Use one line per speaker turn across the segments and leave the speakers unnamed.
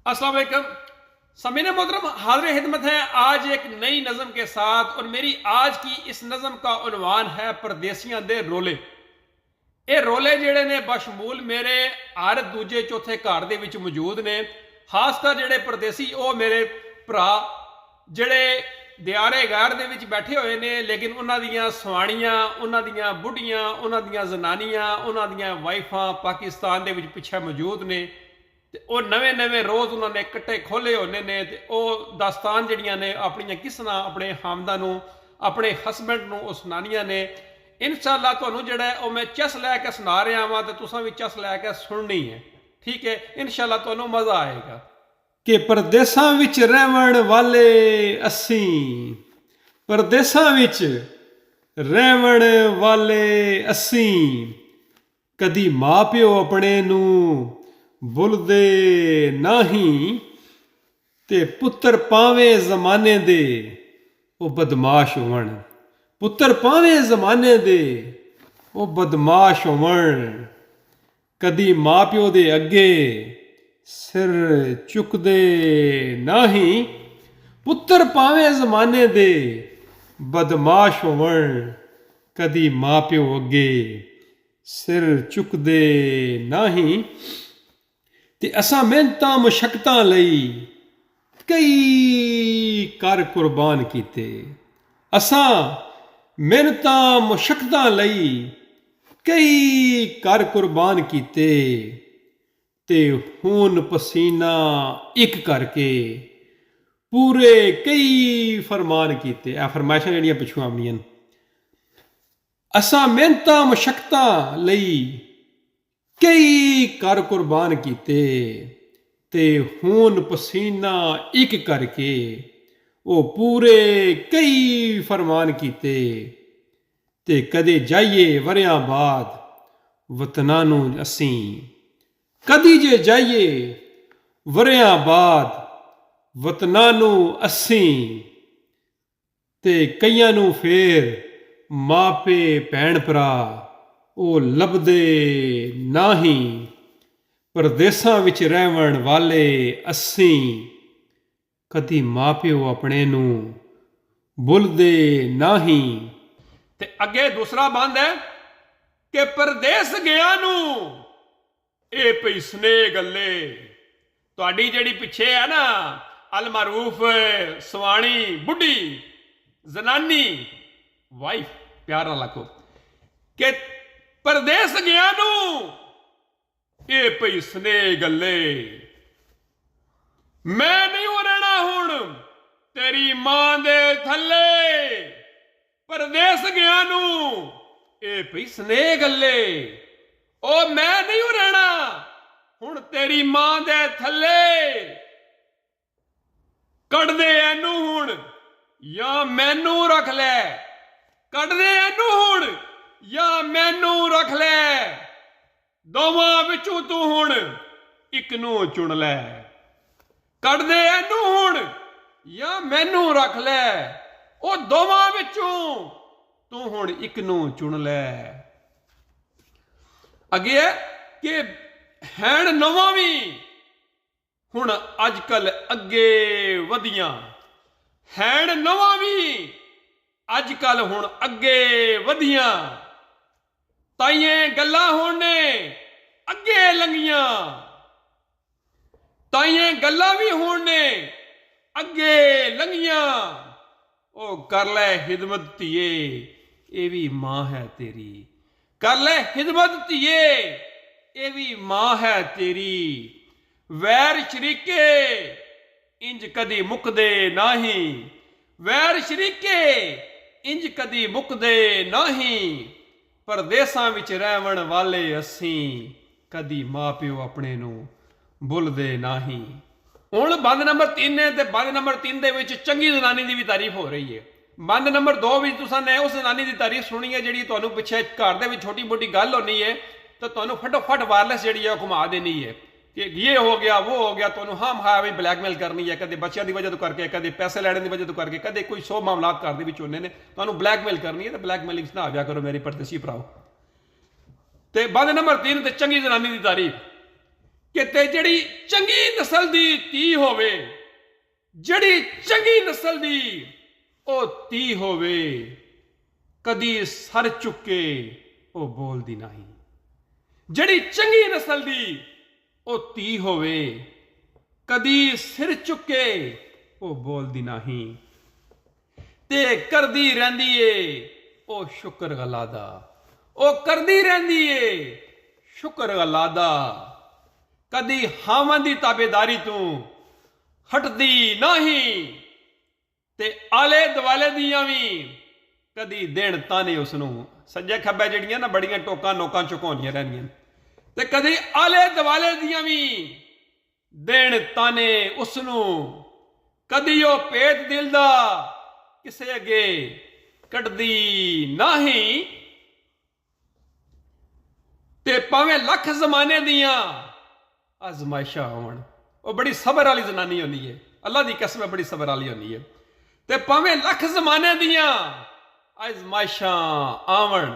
अस्सलाम वालेकुम। समीन मोहतरम, हाजिर खिदमत है आज एक नई नज़म के साथ। और मेरी आज की इस नज़म का उन्वान है परदेसियां दे रोले। ये रोले जिहड़े ने बशमूल मेरे हर दूजे चौथे घर दे विच मौजूद ने। खासकर जिहड़े परदेसी वो मेरे भरा जिहड़े दियारे गैर दे विच बैठे हुए ने, लेकिन उन्हां दियां सवाणियां, उन्हां दियां बुढ़ियां, उन्हां दियां जनानियां, उन्हां दियां वाइफां पाकिस्तान दे विच पिछे मौजूद ने। ते ਉਹ नवे नवे रोज़ उन्होंने कट्टे खोले होने ने ते ਉਹ ਦਾਸਤਾਨ ਜਿਹੜੀਆਂ ਨੇ ਆਪਣੀਆਂ ਕਿਸਨਾ ਆਪਣੇ ਹਾਮਦਾਂ ਨੂੰ ਆਪਣੇ ਹਸਬੈਂਡ ਨੂੰ ਉਹ ਸੁਣਾਉਣੀਆਂ ਨੇ। ਇਨਸ਼ਾਅੱਲਾ ਤੁਹਾਨੂੰ ਜਿਹੜਾ ਉਹ ਮੈਂ ਚਸ ਲੈ ਕੇ ਸੁਣਾ ਰਿਹਾ ਵਾਂ ਤੇ ਤੁਸੀਂ ਵੀ ਚਸ ਲੈ ਕੇ ਸੁਣਨੀ ਹੈ। ਠੀਕ ਹੈ, ਇਨਸ਼ਾਅੱਲਾ ਤੁਹਾਨੂੰ ਮਜ਼ਾ ਆਏਗਾ। ਕਿ ਪਰਦੇਸਾਂ ਵਿੱਚ ਰਹਿਣ ਵਾਲੇ ਅਸੀਂ, ਪਰਦੇਸਾਂ ਵਿੱਚ ਰਹਿਣ ਵਾਲੇ ਅਸੀਂ, ਕਦੀ ਮਾਂ ਪਿਓ ਆਪਣੇ ਨੂੰ ਭੁੱਲਦੇ ਨਹੀਂ। ਤੇ ਪੁੱਤਰ ਭਾਵੇਂ ਜ਼ਮਾਨੇ ਦੇ ਉਹ ਬਦਮਾਸ਼ ਹੋਣ, ਪੁੱਤਰ ਭਾਵੇਂ ਜ਼ਮਾਨੇ ਦੇ ਉਹ ਬਦਮਾਸ਼ ਹੋਣ, ਕਦੀ ਮਾਂ ਪਿਓ ਦੇ ਅੱਗੇ ਸਿਰ ਚੁੱਕਦੇ ਨਹੀਂ। ਪੁੱਤਰ ਭਾਵੇਂ ਜ਼ਮਾਨੇ ਦੇ ਬਦਮਾਸ਼ ਹੋਣ, ਕਦੀ ਮਾਂ ਪਿਓ ਅੱਗੇ ਸਿਰ ਚੁੱਕਦੇ ਨਹੀਂ। ਤੇ ਅਸਾਂ ਮਿਹਨਤਾਂ ਮੁਸ਼ੱਕਤਾਂ ਲਈ ਕਈ ਕਰ ਕੁਰਬਾਨ ਕੀਤੇ। ਅਸਾਂ ਮਿਹਨਤਾਂ ਮੁਸ਼ੱਕਤਾਂ ਲਈ ਕਈ ਕਰ ਕੁਰਬਾਨ ਕੀਤੇ। ਤੇ ਖੂਨ ਪਸੀਨਾ ਇੱਕ ਕਰਕੇ ਪੂਰੇ ਕਈ ਫਰਮਾਨ ਕੀਤੇ। ਇਹ ਫਰਮਾਇਸ਼ਾਂ ਜਿਹੜੀਆਂ ਪਿੱਛੋਂ ਆਉਂਦੀਆਂ ਨੇ, ਅਸਾਂ ਮਿਹਨਤਾਂ ਮੁਸ਼ੱਕਤਾਂ ਲਈ ਕਈ ਕਰ ਕੁਰਬਾਨ ਕੀਤੇ। ਤੇ ਖੂਨ ਪਸੀਨਾ ਇੱਕ ਕਰਕੇ ਉਹ ਪੂਰੇ ਕਈ ਫਰਮਾਨ ਕੀਤੇ। ਤੇ ਕਦੇ ਜਾਈਏ ਵਰਿਆਂ ਬਾਅਦ ਵਤਨਾਂ ਨੂੰ ਅਸੀਂ, ਕਦੀ ਜੇ ਜਾਈਏ ਵਰਿਆਂ ਬਾਅਦ ਵਤਨਾਂ ਨੂੰ ਅਸੀਂ। ਤੇ ਕਈਆਂ ਨੂੰ ਫੇਰ ਮਾਪੇ ਭੈਣ ਭਰਾ ਉਹ ਲੱਭਦੇ ਨਹੀਂ। ਪਰਦੇਸਾਂ ਵਿੱਚ ਰਹਿਣ ਵਾਲੇ ਅਸੀਂ, ਕਦੀ ਮਾਂ ਪਿਓ ਆਪਣੇ ਨੂੰ ਭੁੱਲਦੇ ਨਹੀਂ। ਤੇ ਅੱਗੇ ਦੂਸਰਾ ਬੰਦ ਹੈ ਕਿ ਪਰਦੇਸ ਗਿਆ ਨੂੰ ਇਹ ਪਈ ਸਨੇਹ ਗੱਲੇ। ਤੁਹਾਡੀ ਜਿਹੜੀ ਪਿੱਛੇ ਹੈ ਨਾ ਅਲਮਾਰੂਫ ਸਵਾਣੀ ਬੁੱਢੀ ਜ਼ਨਾਨੀ ਵਾਈਫ, ਪਿਆਰ ਨਾਲ ਆਖੋ ਕਿ ਪਰਦੇਸ ਗਿਆ ਨੂੰ ਇਹ ਪਈ ਸਨੇਹ ਗੱਲੇ। ਮੈਂ ਨਹੀਂ ਰਹਿਣਾ ਹੁਣ ਤੇਰੀ ਮਾਂ ਦੇ ਥੱਲੇ। ਪਰਦੇਸ ਗਿਆ ਨੂੰ ਇਹ ਪਈ ਸਨੇਹ ਗੱਲੇ। ਉਹ ਮੈਂ ਨਹੀਂ ਰਹਿਣਾ ਹੁਣ ਤੇਰੀ ਮਾਂ ਦੇ ਥੱਲੇ। ਕੱਢ ਦੇ ਇਹਨੂੰ ਹੁਣ ਜਾਂ ਮੈਨੂੰ ਰੱਖ ਲੈ। ਕੱਢ ਦੇ ਇਹਨੂੰ ਹੁਣ ਜਾਂ ਮੈਨੂੰ ਰੱਖ ਲੈ। ਦੋਵਾਂ ਵਿੱਚੋਂ ਤੂੰ ਹੁਣ ਇੱਕ ਨੂੰ ਚੁਣ ਲੈ। ਕੱਢ ਦੇ ਇਹਨੂੰ ਹੁਣ ਜਾਂ ਮੈਨੂੰ ਰੱਖ ਲੈ। ਉਹ ਦੋਵਾਂ ਵਿੱਚੋਂ ਤੂੰ ਹੁਣ ਇੱਕ ਨੂੰ ਚੁਣ ਲੈ। ਅੱਗੇ ਹੈ ਕਿ ਹੈਣ ਨਵਾਂ ਵੀ ਹੁਣ ਅੱਜ ਕੱਲ ਅੱਗੇ ਵਧੀਆਂ। ਹੈਣ ਨਵਾਂ ਵੀ ਅੱਜ ਕੱਲ ਹੁਣ ਅੱਗੇ ਵਧੀਆਂ। ਤਾਈਆਂ ਗੱਲਾਂ ਹੁਣ ਨੇ ਅੱਗੇ ਲੰਘੀਆਂ। ਤਾਈਆਂ ਗੱਲਾਂ ਵੀ ਹੁਣ ਨੇ ਅੱਗੇ ਲੰਘੀਆਂ। ਉਹ ਕਰ ਲੈ ਹਿਦਮਤ ਧੀਏ, ਇਹ ਵੀ ਮਾਂ ਹੈ ਤੇਰੀ। ਕਰ ਲੈ ਹਿਦਮਤ ਧੀਏ, ਇਹ ਵੀ ਮਾਂ ਹੈ ਤੇਰੀ। ਵੈਰ ਸ਼ਰੀਕੇ ਇੰਜ ਕਦੀ ਮੁੱਕਦੇ ਨਹੀਂ। ਵੈਰ ਸ਼ਰੀਕੇ ਇੰਜ ਕਦੀ ਮੁੱਕਦੇ ਨਹੀਂ। ਪਰਦੇਸਾਂ ਵਿੱਚ ਰਹਿਣ ਵਾਲੇ ਅਸੀਂ, ਕਦੀ ਮਾਂ ਪਿਓ ਆਪਣੇ ਨੂੰ ਭੁੱਲਦੇ ਨਹੀਂ। ਹੁਣ ਬੰਦ ਨੰਬਰ 3 ਹੈ ਤੇ ਬੰਦ ਨੰਬਰ 3 ਦੇ ਵਿੱਚ ਚੰਗੀ ਜ਼ਨਾਨੀ ਦੀ ਵੀ ਤਾਰੀਫ ਹੋ ਰਹੀ ਹੈ। ਬੰਦ ਨੰਬਰ 2 ਵਿੱਚ ਤੁਸੀਂ ਨੇ ਉਸ ਜ਼ਨਾਨੀ ਦੀ ਤਾਰੀਫ ਸੁਣੀ ਹੈ ਜਿਹੜੀ ਤੁਹਾਨੂੰ ਪਿੱਛੇ ਘਰ ਦੇ ਵਿੱਚ ਛੋਟੀ ਮੋਟੀ ਗੱਲ ਹੋਣੀ ਹੈ ਤਾਂ ਤੁਹਾਨੂੰ ਫਟੋਫਟ ਵਾਇਰਲੈਸ ਜਿਹੜੀ ਹੈ ਉਹ ਘੁਮਾ ਦੇਣੀ ਹੈ ਕਿ ਇਹ ਹੋ ਗਿਆ ਉਹ ਹੋ ਗਿਆ। ਤੁਹਾਨੂੰ ਹਮ ਹਾਂ ਵੀ ਬਲੈਕਮੇਲ ਕਰਨੀ ਹੈ, ਕਦੇ ਬੱਚਿਆਂ ਦੀ ਵਜ੍ਹਾ ਤੋਂ ਕਰਕੇ, ਕਦੇ ਪੈਸੇ ਲੈਣ ਦੀ ਵਜ੍ਹਾ ਤੋਂ ਕਰਕੇ, ਕਦੇ ਕੋਈ 100 ਮਾਮਲਾਤ ਘਰ ਦੇ ਵਿੱਚ ਹੁੰਦੇ ਨੇ, ਤੁਹਾਨੂੰ ਬਲੈਕਮੇਲ ਕਰਨੀ ਹੈ। ਤੇ ਬਲੈਕਮੇਲਿੰਗ ਨਾ ਆਵਿਆ ਕਰੋ ਮੇਰੇ ਪਰਦੇਸੀ ਭਰਾਓ। ਤੇ ਬੰਦ ਨੰਬਰ 3 ਤੇ ਚੰਗੀ ਜ਼ਨਾਨੀ ਦੀ ਤਾਰੀਫ। ਕਿਤੇ ਜਿਹੜੀ ਚੰਗੀ ਨਸਲ ਦੀ ਧੀ ਹੋਵੇ, ਜਿਹੜੀ ਚੰਗੀ ਨਸਲ ਦੀ ਉਹ ਧੀ ਹੋਵੇ, ਕਦੀ ਸਰ ਚੁੱਕੇ ਉਹ ਬੋਲਦੀ ਨਹੀਂ। ਜਿਹੜੀ ਚੰਗੀ ਨਸਲ ਦੀ ਉਹ ਧੀ ਹੋਵੇ, ਕਦੀ ਸਿਰ ਚੁੱਕੇ ਉਹ ਬੋਲਦੀ ਨਹੀਂ, ਤੇ ਕਰਦੀ ਰਹਿੰਦੀ ਏ ਉਹ ਸ਼ੁਕਰ ਅੱਲਾ ਦਾ, ਉਹ ਕਰਦੀ ਰਹਿੰਦੀ ਏ ਸ਼ੁਕਰ ਅੱਲਾ ਦਾ। ਕਦੀ ਹਾਵਾਂ ਦੀ ਤਾਬੇਦਾਰੀ ਤੋਂ ਹਟਦੀ ਨਹੀਂ, ਤੇ ਆਲੇ ਦੁਆਲੇ ਦੀਆਂ ਵੀ ਕਦੀ ਦੇਣ ਤਾਨੇ ਉਸ ਨੂੰ। ਸੱਜੇ ਖੱਬੇ ਜਿਹੜੀਆਂ ਨਾ ਬੜੀਆਂ ਟੋਕਾਂ ਨੋਕਾਂ ਝੁਕਾਉਂਦੀਆਂ ਰਹਿੰਦੀਆਂ, ਤੇ ਕਦੀ ਆਲੇ ਦੁਆਲੇ ਦੀਆਂ ਵੀ ਦੇਣ ਤਾਨੇ ਉਸ ਨੂੰ। ਕਦੀ ਉਹ ਭੇਤ ਦਿਲ ਦਾ ਕਿਸੇ ਅੱਗੇ ਕੱਢਦੀ ਨਹੀਂ, ਤੇ ਭਾਵੇਂ ਲੱਖ ਜ਼ਮਾਨੇ ਦੀਆਂ ਅਜ਼ਮਾਇਸ਼ਾਂ ਹੋਣ, ਉਹ ਬੜੀ ਸਬਰ ਵਾਲੀ ਜ਼ਨਾਨੀ ਹੁੰਦੀ ਹੈ। ਅੱਲਾ ਦੀ ਕਸਮ ਹੈ, ਬੜੀ ਸਬਰ ਵਾਲੀ ਹੁੰਦੀ ਹੈ। ਤੇ ਭਾਵੇਂ ਲੱਖ ਜ਼ਮਾਨੇ ਦੀਆਂ ਅਜ਼ਮਾਇਸ਼ਾਂ ਆਵਣ,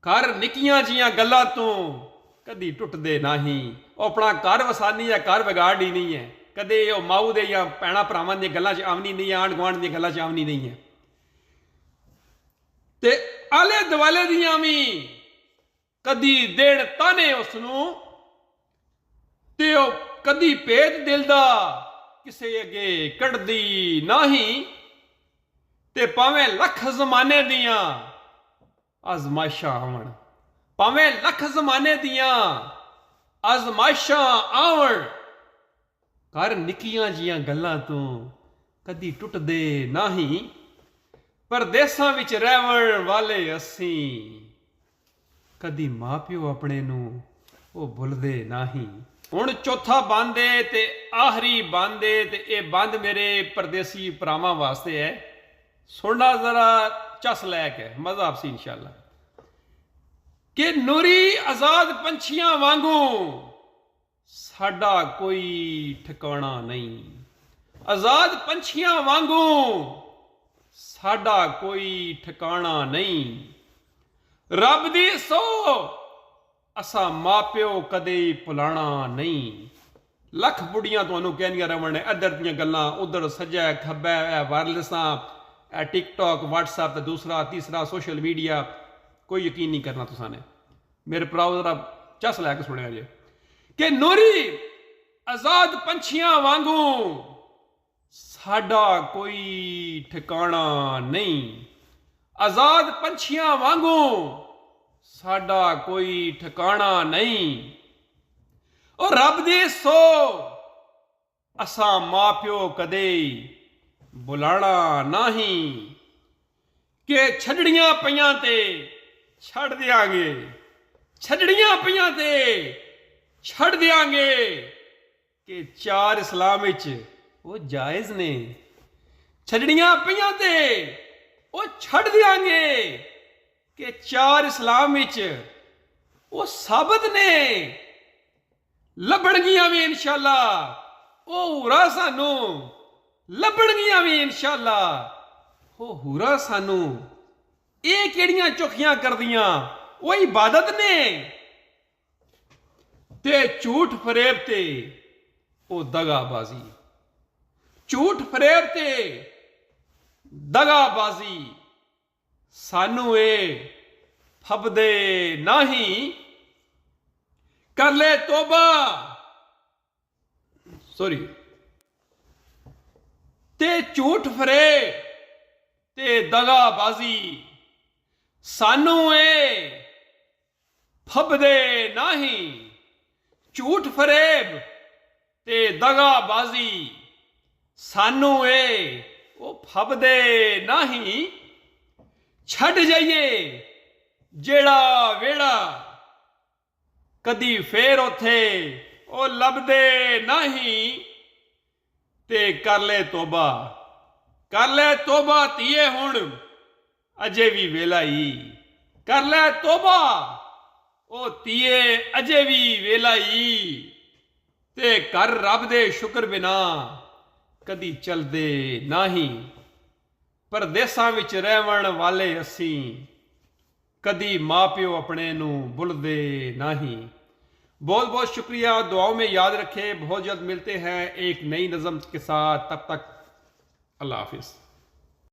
ਘਰ ਨਿੱਕੀਆਂ ਜੀਆਂ ਗੱਲਾਂ ਤੋਂ ਕਦੀ ਟੁੱਟਦੇ ਨਹੀਂ। ਉਹ ਆਪਣਾ ਘਰ ਵਸਾਨੀ ਹੈ, ਘਰ ਵਿਗਾੜਨੀ ਨਹੀਂ ਹੈ। ਕਦੇ ਉਹ ਮਾਊ ਦੇ ਜਾਂ ਭੈਣਾਂ ਭਰਾਵਾਂ ਦੀਆਂ ਗੱਲਾਂ 'ਚ ਆਵਣੀ ਨਹੀਂ ਹੈ, ਆਂਢ ਗੁਆਂਢ ਦੀਆਂ ਗੱਲਾਂ 'ਚ ਆਵਣੀ ਨਹੀਂ ਹੈ। ਤੇ ਆਲੇ ਦੁਆਲੇ ਦੀਆਂ ਵੀ ਕਦੀ ਦੇਣ ਤਾਨੇ ਉਸ ਨੂੰ, ਤੇ ਉਹ ਕਦੀ ਭੇਤ ਦਿਲ ਦਾ ਕਿਸੇ ਅੱਗੇ ਕੱਢਦੀ ਨਹੀਂ। ਤੇ ਭਾਵੇਂ ਲੱਖ ਜ਼ਮਾਨੇ ਦੀਆਂ ਅਜ਼ਮਾਇਸ਼ਾਂ ਆਵਣ, ਭਾਵੇਂ ਲੱਖ ਜ਼ਮਾਨੇ ਦੀਆਂ ਅਜ਼ਮਾਇਸ਼ਾਂ ਆਵਣ, ਘਰ ਨਿੱਕੀਆਂ ਜੀਆਂ ਗੱਲਾਂ ਤੋਂ ਕਦੀ ਟੁੱਟਦੇ ਨਹੀਂ। ਪਰਦੇਸਾਂ ਵਿੱਚ ਰਹਿਣ ਵਾਲੇ ਅਸੀਂ, ਕਦੀ ਮਾਂ ਪਿਓ ਆਪਣੇ ਨੂੰ ਉਹ ਭੁੱਲਦੇ ਨਹੀਂ। ਹੁਣ ਚੌਥਾ ਬੰਦ ਏ ਤੇ ਆਖਰੀ ਬੰਦ ਏ, ਤੇ ਇਹ ਬੰਦ ਮੇਰੇ ਪਰਦੇਸੀ ਭਰਾਵਾਂ ਵਾਸਤੇ ਹੈ। ਸੁਣਨਾ ਜ਼ਰਾ ਚਸ ਲੈ ਕੇ, ਮਜ਼ਾ ਆਪਸੀ ਇਨਸ਼ਾਅੱਲਾ। ਕਿ ਨੂਰੀ ਆਜ਼ਾਦ ਪੰਛੀਆਂ ਵਾਂਗੂ ਸਾਡਾ ਕੋਈ ਠਿਕਾਣਾ ਨਹੀਂ, ਆਜ਼ਾਦ ਪੰਛੀਆਂ ਵਾਂਗੂ ਸਾਡਾ ਕੋਈ ਠਿਕਾਣਾ ਨਹੀਂ। ਰੱਬ ਦੀ ਸੋ ਅਸਾਂ ਮਾਂ ਪਿਓ ਕਦੇ ਭੁਲਾਣਾ ਨਹੀਂ। ਲੱਖ ਬੁੱਢੀਆਂ ਤੁਹਾਨੂੰ ਕਹਿੰਦੀਆਂ ਰਵਣ ਨੇ ਇੱਧਰ ਦੀਆਂ ਗੱਲਾਂ, ਉੱਧਰ ਸੱਜਾ ਖੱਬਾ, ਵਾਇਰਲੈਸਾਂ, ਟਿਕਟੌਕ, WhatsApp ਤੇ ਦੂਸਰਾ ਤੀਸਰਾ ਸੋਸ਼ਲ ਮੀਡੀਆ। ਕੋਈ ਯਕੀਨ ਨਹੀਂ ਕਰਨਾ ਤੁਸਾਂ ਨੇ। ਮੇਰੇ ਭਰਾਓ ਜ਼ਰਾ ਚਸ ਲੈ ਕੇ ਸੁਣਿਆ ਜੇ ਕਿ ਨੂਰੀ ਆਜ਼ਾਦ ਪੰਛੀਆਂ ਵਾਂਗੂ ਸਾਡਾ ਕੋਈ ਠਿਕਾਣਾ ਨਹੀਂ, ਆਜ਼ਾਦ ਪੰਛੀਆਂ ਵਾਂਗੂ ਸਾਡਾ ਕੋਈ ਠਿਕਾਣਾ ਨਹੀਂ। ਉਹ ਰੱਬ ਦੀ ਸੋ ਅਸਾਂ ਮਾਂ ਪਿਓ ਕਦੇ ਬੁਲਾਣਾ ਨਹੀਂ। ਕਿ ਛੱਡੜੀਆਂ ਪਈਆਂ ਤੇ ਛੱਡ ਦਿਆਂਗੇ, ਛੱਡੜੀਆਂ ਪਈਆਂ ਤੇ ਛੱਡ ਦਿਆਂਗੇ। ਕਿ ਚਾਰ ਇਸਲਾਮ ਵਿੱਚ ਉਹ ਜਾਇਜ਼ ਨੇ। ਛੱਡੜੀਆਂ ਪਈਆਂ ਤੇ ਉਹ ਛੱਡ ਦਿਆਂਗੇ। ਕਿ ਚਾਰ ਇਸਲਾਮ ਵਿੱਚ ਉਹ ਸਾਬਤ ਨੇ। ਲੱਭਣਗੀਆਂ ਵੀ ਇਨਸ਼ਾਅੱਲਾ ਉਹ ਹੂਰਾ, ਸਾਨੂੰ ਲੱਭਣਗੀਆਂ ਵੀ ਇਨਸ਼ਾਅੱਲਾ ਉਹ ਹੂਰਾ ਸਾਨੂੰ। ਇਹ ਕਿਹੜੀਆਂ ਚੁੱਕੀਆਂ ਕਰਦੀਆਂ, ਉਹ ਇਬਾਦਤ ਨੇ। ਤੇ ਝੂਠ ਫਰੇਬ ਤੇ ਉਹ ਦਗਾਬਾਜ਼ੀ, ਝੂਠ ਫਰੇਬ ਤੇ ਦਗਾਬਾਜ਼ੀ ਸਾਨੂੰ ਇਹ ਫਬਦੇ ਨਹੀਂ। ਕਰ ਲੈ ਤੋਬਾ, ਸੌਰੀ, ਤੇ ਝੂਠ ਫਰੇਬ ਤੇ ਦਗਾਬਾਜ਼ੀ ਸਾਨੂੰ ਇਹ ਫਬਦੇ ਨਹੀਂ। ਝੂਠ ਫਰੇਬ ਤੇ ਦਗਾਬਾਜ਼ੀ ਸਾਨੂੰ ਇਹ ਉਹ ਫਬਦੇ ਨਹੀਂ। ਛੱਡ ਜਾਈਏ ਜਿਹੜਾ ਵੇੜਾ, ਕਦੀ ਫੇਰ ਉੱਥੇ ਉਹ ਲੱਭਦੇ ਨਹੀਂ। ਤੇ ਕਰ ਲੈ ਤੋਬਾ, ਕਰ ਲੈ ਤੋਬਾ ਧੀਏ, ਹੁਣ ਅਜੇ ਵੀ ਵੇਲਾ ਹੀ। ਕਰ ਲੈ ਤੋਬਾ ਉਹ ਧੀਏ, ਅਜੇ ਵੀ ਵੇਲਾ ਹੀ। ਤੇ ਕਰ ਰੱਬ ਦੇ ਸ਼ੁਕਰ ਬਿਨਾ ਕਦੀ ਚਲਦੇ ਨਹੀਂ। ਪਰਦੇਸਾਂ ਵਿੱਚ ਰਹਿਣ ਵਾਲੇ ਅਸੀਂ, ਕਦੀ ਮਾਂ ਪਿਓ ਆਪਣੇ ਨੂੰ ਭੁੱਲਦੇ ਨਹੀਂ। बहुत बहुत शुक्रिया, दुआओं में याद रखें। बहुत जल्द मिलते हैं एक नई नज़म के साथ, तब तक अल्लाह हाफिज़।